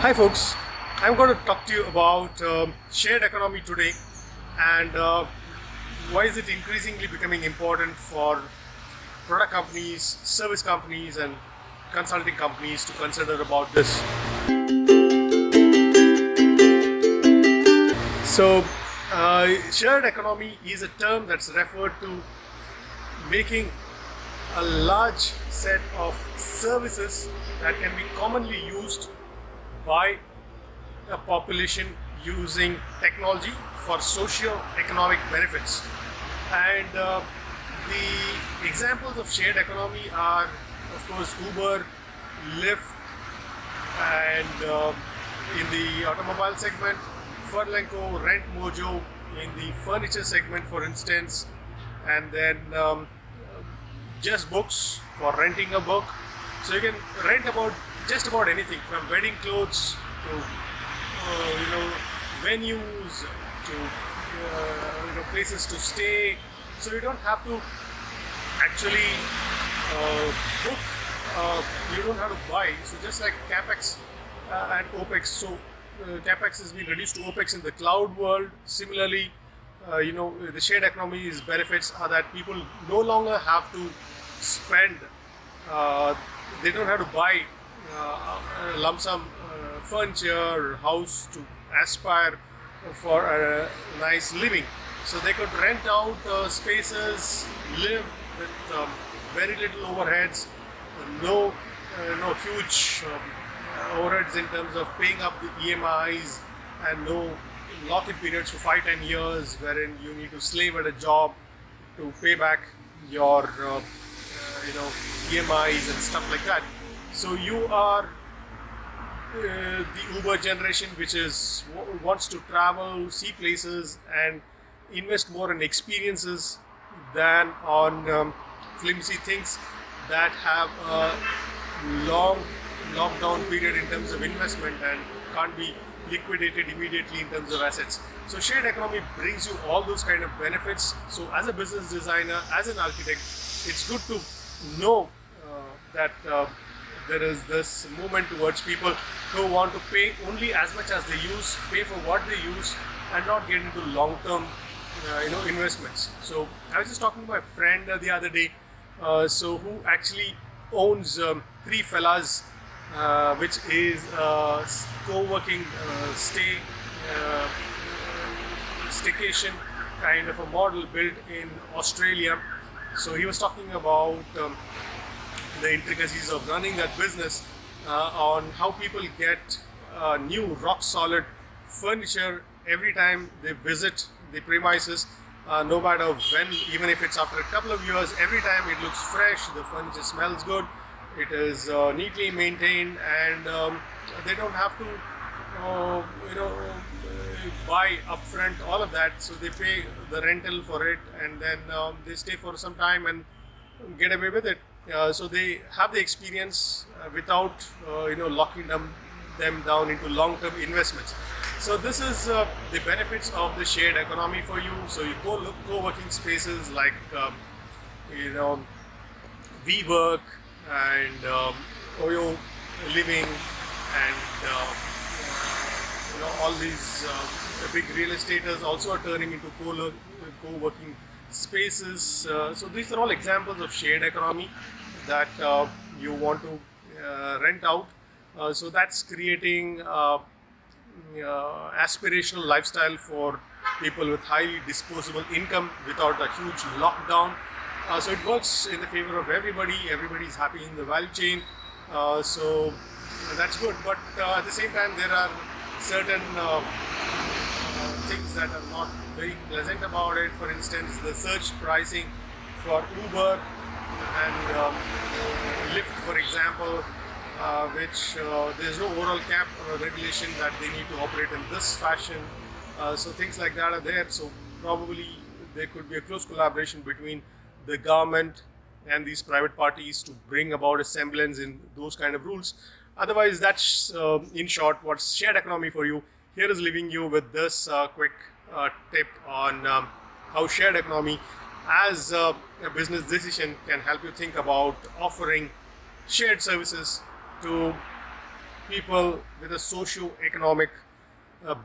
Hi folks, I'm going to talk to you about shared economy today and why is it increasingly becoming important for product companies, service companies and consulting companies to consider about this. So shared economy is a term that's referred to making a large set of services that can be commonly used by a population using technology for socio-economic benefits. And the examples of shared economy are, of course, Uber, Lyft, and in the automobile segment, Furlenco, Rent Mojo, in the furniture segment, for instance, and then just books for renting a book. So you can rent about just about anything from wedding clothes to venues to places to stay. So you don't have to actually book. You don't have to buy. So just like capex and opex. So capex has been reduced to opex in the cloud world. Similarly, the shared economy's benefits are that people no longer have to spend. They don't have to buy lump sum furniture or house to aspire for a nice living. So they could rent out spaces, live with very little overheads, no huge overheads in terms of paying up the EMIs, and no lock-in periods for 5-10 years wherein you need to slave at a job to pay back your EMIs and stuff like that. So you are the Uber generation, which wants to travel, see places, and invest more in experiences than on flimsy things that have a long lockdown period in terms of investment and can't be liquidated immediately in terms of assets. So shared economy brings you all those kind of benefits. So as a business designer, as an architect, it's good to know that there is this movement towards people who want to pay only as much as they use, pay for what they use, and not get into long-term, investments. So I was just talking to my friend the other day, who actually owns Three Fellas, which is a co-working staycation kind of a model built in Australia. So he was talking about the intricacies of running that business, on how people get new rock solid furniture every time they visit the premises, no matter when, even if it's after a couple of years, every time it looks fresh, the furniture smells good, it is neatly maintained, and they don't have to buy upfront all of that. So they pay the rental for it, and then they stay for some time and get away with it. So they have the experience without locking them down into long-term investments. So this is the benefits of the shared economy for you. So you co-working spaces like WeWork and Oyo Living and all these big real estaters also are turning into co-working spaces. So these are all examples of shared economy that you want to rent out. So that's creating aspirational lifestyle for people with highly disposable income without a huge lockdown. So it works in the favor of everybody. Everybody's happy in the value chain. So that's good. But at the same time, there are certain things that are not very pleasant about it. For instance, the surge pricing for Uber and Lyft, for example, which there's no overall cap or regulation that they need to operate in this fashion. So things like that are there. So probably there could be a close collaboration between the government and these private parties to bring about a semblance in those kind of rules. Otherwise, that's in short what's shared economy for you. Here is leaving you with this quick tip on how shared economy as a business decision can help you think about offering shared services to people with a socio-economic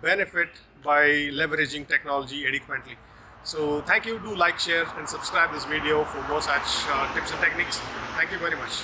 benefit by leveraging technology adequately. So thank you. Do like, share and subscribe this video for more such tips and techniques. Thank you very much.